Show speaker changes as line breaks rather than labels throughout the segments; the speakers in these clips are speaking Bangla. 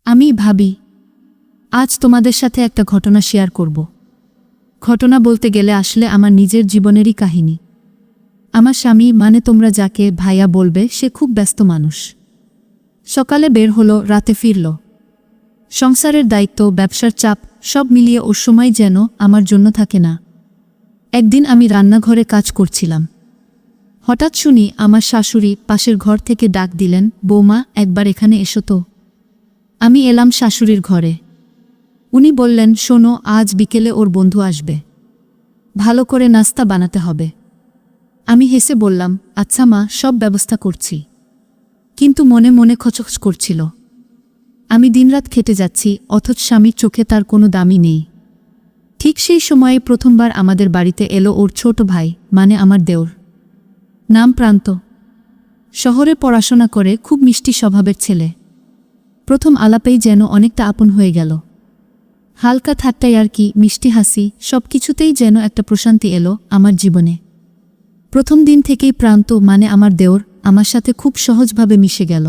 আমি ভাবি আজ তোমাদের সাথে একটা ঘটনা শেয়ার করব। ঘটনা বলতে গেলে আসলে আমার নিজের জীবনেরই কাহিনী। আমার স্বামী মানে তোমরা যাকে ভাইয়া বলবে, সে খুব ব্যস্ত মানুষ। সকালে বের হলো, রাতে ফিরল। সংসারের দায়িত্ব, ব্যবসার চাপ সব মিলিয়ে ওর সময় যেন আমার জন্য থাকে না। একদিন আমি রান্নাঘরে কাজ করছিলাম। হঠাৎ শুনি আমার শাশুড়ি পাশের ঘর থেকে ডাক দিলেন, বৌমা একবার এখানে এসো তো। আমি এলাম শাশুড়ির ঘরে। উনি বললেন, শোনো, আজ বিকেলে ওর বন্ধু আসবে, ভালো করে নাস্তা বানাতে হবে। আমি হেসে বললাম, আচ্ছা মা, সব ব্যবস্থা করছি। কিন্তু মনে মনে খচখচ করছিল। আমি দিনরাত খেটে যাচ্ছি, অথচ স্বামীর চোখে তার কোনো দামই নেই। ঠিক সেই সময়ে প্রথমবার আমাদের বাড়িতে এলো ওর ছোট ভাই, মানে আমার দেওর। নাম প্রান্ত। শহরে পড়াশোনা করে, খুব মিষ্টি স্বভাবের ছেলে। প্রথম আলাপেই যেন অনেকটা আপন হয়ে গেল। হালকা ঠাট্টাই আর কি, মিষ্টি হাসি, সব কিছুতেই যেন একটা প্রশান্তি এলো আমার জীবনে। প্রথম দিন থেকেই প্রান্ত মানে আমার দেওর আমার সাথে খুব সহজভাবে মিশে গেল।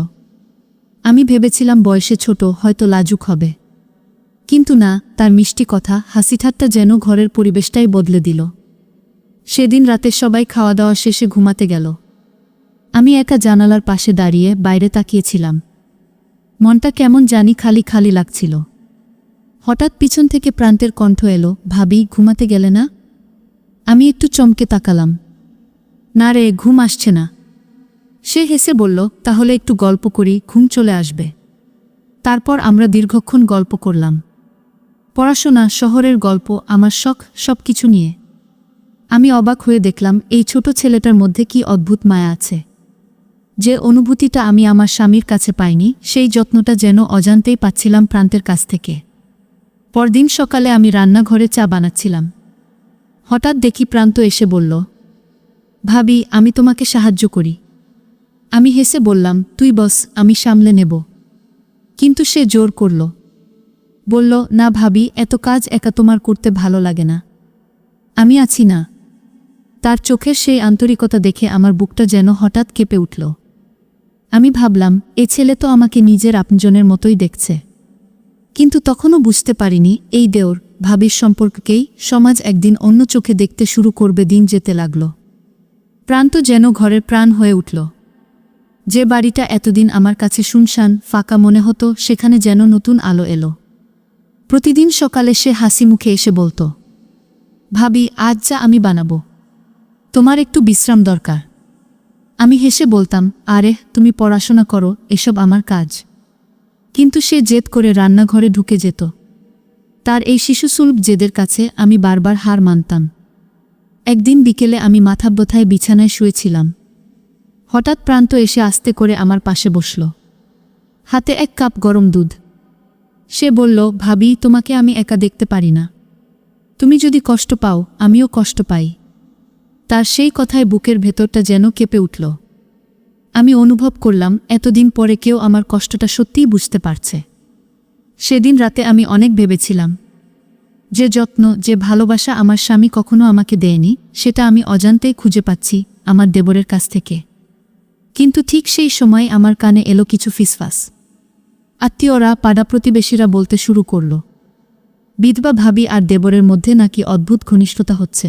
আমি ভেবেছিলাম বয়সে ছোট, হয়তো লাজুক হবে। কিন্তু না, তার মিষ্টি কথা, হাসি ঠাট্টা যেন ঘরের পরিবেশটাই বদলে দিল। সেদিন রাতে সবাই খাওয়া দাওয়া শেষে ঘুমাতে গেল। আমি একা জানালার পাশে দাঁড়িয়ে বাইরে তাকিয়েছিলাম। মনটা কেমন জানি খালি খালি লাগছিল। হঠাৎ পিছন থেকে প্রান্তের কণ্ঠ এলো, ভাবি ঘুমাতে গেলে না? আমি একটু চমকে তাকালাম। না রে, ঘুম আসছে না। সে হেসে বলল, তাহলে একটু গল্প করি, ঘুম চলে আসবে। তারপর আমরা দীর্ঘক্ষণ গল্প করলাম। পড়াশোনা, শহরের গল্প, আমার শখ, সব কিছু নিয়ে। আমি অবাক হয়ে দেখলাম এই ছোট ছেলেটার মধ্যে কি অদ্ভুত মায়া আছে। যে অনুভূতিটা আমি আমার স্বামীর কাছে পাইনি, সেই যত্নটা যেন অজান্তেই পাচ্ছিলাম প্রান্তের কাছ থেকে। পরদিন সকালে আমি রান্নাঘরে চা বানাচ্ছিলাম। হঠাৎ দেখি প্রান্ত এসে বলল, ভাবি আমি তোমাকে সাহায্য করি। আমি হেসে বললাম, তুই বস, আমি সামলে নেব। কিন্তু সে জোর করল। বলল, না ভাবি, এত কাজ একা তোমার করতে ভালো লাগে না, আমি আছি না। তার চোখের সেই আন্তরিকতা দেখে আমার বুকটা যেন হঠাৎ কেঁপে উঠল। আমি ভাবলাম, এ ছেলে তো আমাকে নিজের আপনজনের মতোই দেখছে। কিন্তু তখনও বুঝতে পারিনি এই দেওর ভাবির সম্পর্ককেই সমাজ একদিন অন্য চোখে দেখতে শুরু করবে। দিন যেতে লাগল। প্রান্ত যেন ঘরের প্রাণ হয়ে উঠল। যে বাড়িটা এতদিন আমার কাছে শুনশান ফাঁকা মনে হতো, সেখানে যেন নতুন আলো এলো। প্রতিদিন সকালে সে হাসি মুখে এসে বলতো, ভাবি আজ যা আমি বানাবো, তোমার একটু বিশ্রাম দরকার। আমি হেসে বলতাম, আরে তুমি পড়াশোনা করো, এসব আমার কাজ। কিন্তু সে জেদ করে রান্নাঘরে ঢুকে যেত। তার এই শিশুসুলভ জেদের কাছে আমি বারবার হার মানতাম। একদিন বিকেলে আমি মাথা ব্যথায় বিছানায় শুয়েছিলাম। হঠাৎ প্রান্ত এসে আস্তে করে আমার পাশে বসল, হাতে এক কাপ গরম দুধ। সে বলল, ভাবি তোমাকে আমি একা দেখতে পারি না। তুমি যদি কষ্ট পাও, আমিও কষ্ট পাই। তার সেই কথায় বুকের ভেতরটা যেন কেঁপে উঠল। আমি অনুভব করলাম এতদিন পরে কেউ আমার কষ্টটা সত্যিই বুঝতে পারছে। সেদিন রাতে আমি অনেক ভেবেছিলাম, যে যত্ন, যে ভালোবাসা আমার স্বামী কখনো আমাকে দেয়নি, সেটা আমি অজান্তেই খুঁজে পাচ্ছি আমার দেবরের কাছ থেকে। কিন্তু ঠিক সেই সময় আমার কানে এলো কিছু ফিসফাস। আত্মীয়রা, পাড়া প্রতিবেশীরা বলতে শুরু করল, বিধবা ভাবি আর দেবরের মধ্যে নাকি অদ্ভুত ঘনিষ্ঠতা হচ্ছে।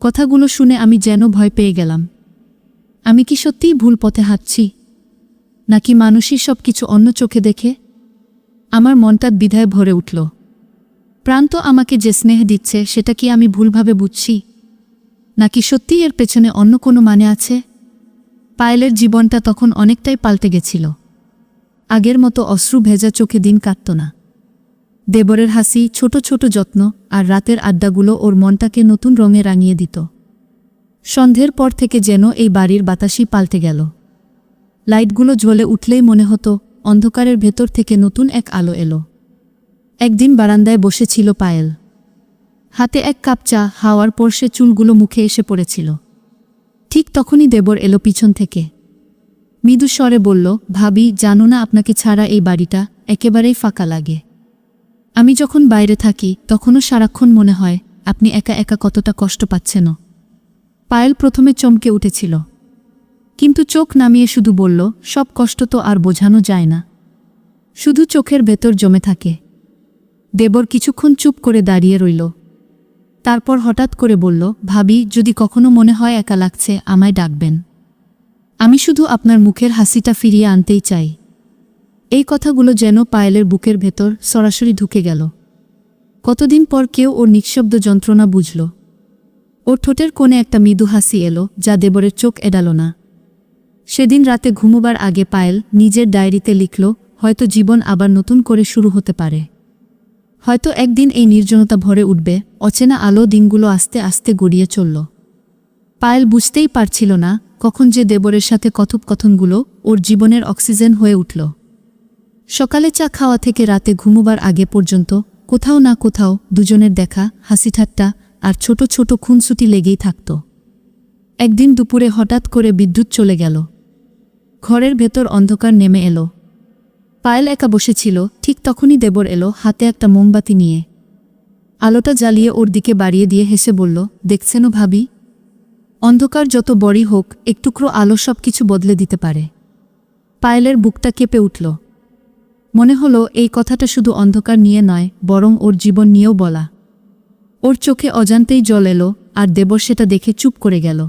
কথাগুলো শুনে আমি যেন ভয় পেয়ে গেলাম। আমি কি সত্যিই ভুল পথে হাঁটছি, নাকি মানুষই সব কিছু অন্য চোখে দেখে? আমার মনটা দ্বিধায় ভরে উঠল। প্রান্ত আমাকে যে স্নেহ দিচ্ছে, সেটা কি আমি ভুলভাবে বুঝছি, নাকি সত্যিই এর পেছনে অন্য কোনো মানে আছে? পায়েলের জীবনটা তখন অনেকটাই পাল্টে গেছিল। আগের মতো অশ্রু ভেজা চোখে দিন কাটত না। দেবরের হাসি, ছোট ছোট যত্ন আর রাতের আড্ডাগুলো ওর মনটাকে নতুন রঙে রাঙিয়ে দিত। সন্ধ্যের পর থেকে যেন এই বাড়ির বাতাসই পাল্টে গেল। লাইটগুলো জ্বলে উঠলেই মনে হতো অন্ধকারের ভেতর থেকে নতুন এক আলো এলো। একদিন বারান্দায় বসেছিল পায়েল, হাতে এক কাপ চা, হাওয়ার পরশে চুলগুলো মুখে এসে পড়েছিল। ঠিক তখনই দেবর এলো পিছন থেকে। মৃদু স্বরে বলল, ভাবি জানো না, আপনাকে ছাড়া এই বাড়িটা একেবারেই ফাঁকা লাগে। আমি যখন বাইরে থাকি তখনও সারাক্ষণ মনে হয় আপনি একা একা কতটা কষ্ট পাচ্ছেন। পায়েল প্রথমে চমকে উঠেছিল, কিন্তু চোখ নামিয়ে শুধু বলল, সব কষ্ট তো আর বোঝানো যায় না। শুধু চোখের ভেতর জমে থাকে। দেবর কিছুক্ষণ চুপ করে দাঁড়িয়ে রইল। তারপর হঠাৎ করে বলল, ভাবি, যদি কখনো মনে হয় একা লাগছে, আমায় ডাকবেন। আমি শুধু আপনার মুখের হাসিটা ফিরিয়ে আনতেই চাই। এই কথাগুলো যেন পায়েলের বুকের ভেতর সরাসরি ঢুকে গেল। কতদিন পর কেউ ওর নিঃশব্দ যন্ত্রণা বুঝল। ওর ঠোঁটের কোণে একটা মৃদু হাসি এলো, যা দেবরের চোখ এড়াল না। সেদিন রাতে ঘুমোবার আগে পায়েল নিজের ডায়েরিতে লিখল, হয়তো জীবন আবার নতুন করে শুরু হতে পারে। হয়তো একদিন এই নির্জনতা ভরে উঠবে। অচেনা আলো দিনগুলো আস্তে আস্তে গড়িয়ে চলল। পায়েল বুঝতেই পারছিল না কখন যে দেবরের সাথে কথোপকথনগুলো ওর জীবনের অক্সিজেন হয়ে উঠল। সকালে চা খাওয়া থেকে রাতে ঘুমোবার আগে পর্যন্ত কোথাও না কোথাও দুজনের দেখা, হাসি ঠাট্টা আর ছোট ছোট খুনসুটি লেগেই থাকত। একদিন দুপুরে হঠাৎ করে বিদ্যুৎ চলে গেল। ঘরের ভেতর অন্ধকার নেমে এলো। পায়েল একা বসেছিল, ঠিক তখনই দেবর এলো, হাতে একটা মোমবাতি নিয়ে। আলোটা জ্বালিয়ে ওর দিকে বাড়িয়ে দিয়ে হেসে বলল, দেখছেনও ভাবি, অন্ধকার যত বড়ই হোক, একটুকরো আলো সব কিছু বদলে দিতে পারে। পায়েলের বুকটা কেঁপে উঠল। মনে হলো এই কথাটা শুধু অন্ধকার নিয়ে নয়, বরং ওর জীবন নিয়েও বলা। ওর চোখে অজান্তেই জল এলো, আর দেবর সেটা দেখে চুপ করে গেল।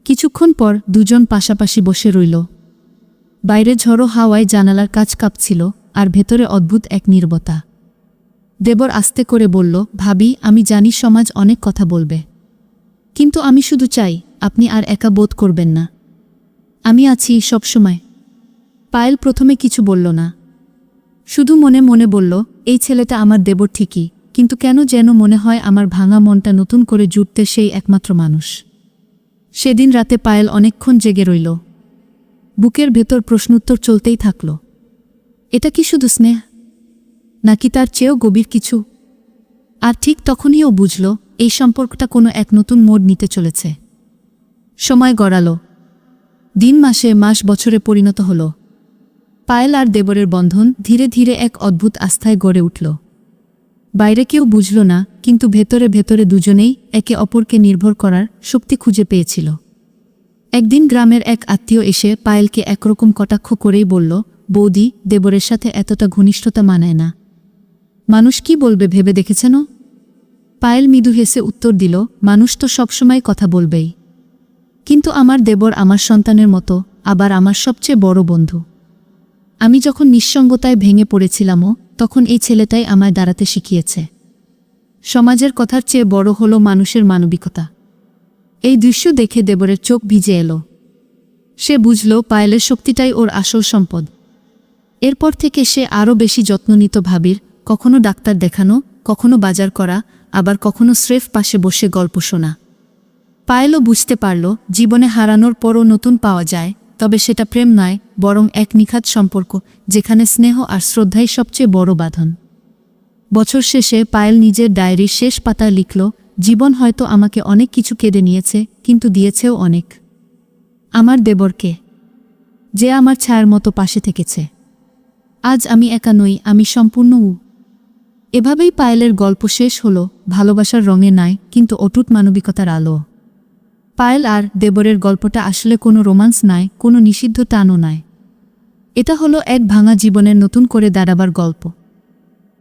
কিছুক্ষণ পর দুজন পাশাপাশি বসে রইল। বাইরে ঝড়ো হাওয়ায় জানালার কাচ কাঁপছিল, আর ভেতরে অদ্ভুত এক নীরবতা। দেবর আস্তে করে বলল, ভাবি, আমি জানি সমাজ অনেক কথা বলবে, কিন্তু আমি শুধু চাই আপনি আর একা বোধ করবেন না। আমি আছি সবসময়। পায়েল প্রথমে কিছু বলল না, শুধু মনে মনে বলল, এই ছেলেটা আমার দেবর ঠিকই, কিন্তু কেন যেন মনে হয় আমার ভাঙা মনটা নতুন করে জুড়তে সেই একমাত্র মানুষ। সেদিন রাতে পায়েল অনেকক্ষণ জেগে রইল। বুকের ভেতর প্রশ্নোত্তর চলতেই থাকল। এটা কি শুধু স্নেহ, নাকি তার চেয়েও গভীর কিছু? আর ঠিক তখনই ও বুঝল, এই সম্পর্কটা কোনো এক নতুন মোড় নিতে চলেছে। সময় গড়াল। দিন মাসে, মাস বছরে পরিণত হল। পায়েল আর দেবরের বন্ধন ধীরে ধীরে এক অদ্ভুত আস্থায় গড়ে উঠল। বাইরে কেউ বুঝল না, কিন্তু ভেতরে ভেতরে দুজনেই একে অপরকে নির্ভর করার শক্তি খুঁজে পেয়েছিল। একদিন গ্রামের এক আত্মীয় এসে পায়েলকে একরকম কটাক্ষ করেই বলল, বৌদি, দেবরের সাথে এতটা ঘনিষ্ঠতা মানায় না। মানুষ কি বলবে ভেবে দেখেছেন? পায়েল মৃদু হেসে উত্তর দিল, মানুষ তো সবসময় কথা বলবেই, কিন্তু আমার দেবর আমার সন্তানের মতো, আবার আমার সবচেয়ে বড় বন্ধু। আমি যখন নিঃসঙ্গতায় ভেঙে পড়েছিলামও, তখন এই ছেলেটাই আমায় দাঁড়াতে শিখিয়েছে। সমাজের কথার চেয়ে বড় হলো মানুষের মানবিকতা। এই দৃশ্য দেখে দেবরের চোখ ভিজে এলো। সে বুঝল পায়েলের শক্তিটাই ওর আসল সম্পদ। এরপর থেকে সে আরও বেশি যত্ন নিত ভাবির, কখনো ডাক্তার দেখানো, কখনো বাজার করা, আবার কখনো স্রেফ পাশে বসে গল্প শোনা। পায়েলও বুঝতে পারল, জীবনে হারানোর পরও নতুন পাওয়া যায়, তবে সেটা প্রেম নয়, বরং এক নিখাত সম্পর্ক, যেখানে স্নেহ আর শ্রদ্ধাই সবচেয়ে বড় বাঁধন। বছর শেষে পায়েল নিজের ডায়েরির শেষ পাতায় লিখল, জীবন হয়তো আমাকে অনেক কিছু কেড়ে নিয়েছে, কিন্তু দিয়েছেও অনেক। আমার দেবরকে, যে আমার ছায়ার মতো পাশে থেকেছে। আজ আমি একা নই, আমি সম্পূর্ণ। এভাবেই পায়েলের গল্প শেষ হল, ভালোবাসার রঙে নয়, কিন্তু অটুট মানবিকতার আলো। পায়েল আর দেবরের গল্পটা আসলে কোনো রোমান্স নয়, কোনো নিষিদ্ধ টানও নয়। এটা হলো এক ভাঙা জীবনের নতুন করে দাঁড়াবার গল্প।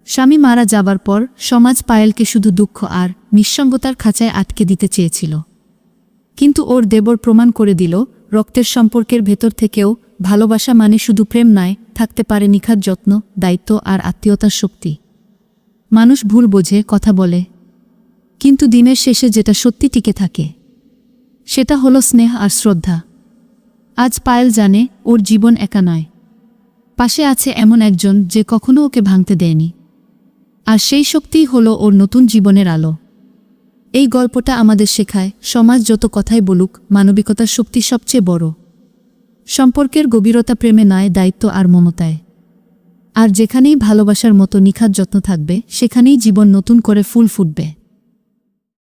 স্বামী মারা যাবার পর সমাজ পায়েলকে শুধু দুঃখ আর নিঃসঙ্গতার খাঁচায় আটকে দিতে চেয়েছিল, কিন্তু ওর দেবর প্রমাণ করে দিল, রক্তের সম্পর্কের ভেতর থেকেও ভালোবাসা মানে শুধু প্রেম নয়, থাকতে পারে নিখাত যত্ন, দায়িত্ব আর আত্মীয়তার শক্তি। মানুষ ভুল বোঝে, কথা বলে, কিন্তু দিনের শেষে যেটা সত্যি টিকে থাকে, সেটা হলো স্নেহ আর শ্রদ্ধা। আজ পায়েল জানে, ওর জীবন একা নয়। পাশে আছে এমন একজন যে কখনো ওকে ভাঙতে দেয়নি, আর সেই শক্তিই হলো ওর নতুন জীবনের আলো। এই গল্পটা আমাদের শেখায়, সমাজ যত কথাই বলুক, মানবিকতার শক্তি সবচেয়ে বড়। সম্পর্কের গভীরতা প্রেমে নয়, দায়িত্ব আর মমতায়। আর যেখানেই ভালোবাসার মতো নিখাত যত্ন থাকবে, সেখানেই জীবন নতুন করে ফুল ফুটবে।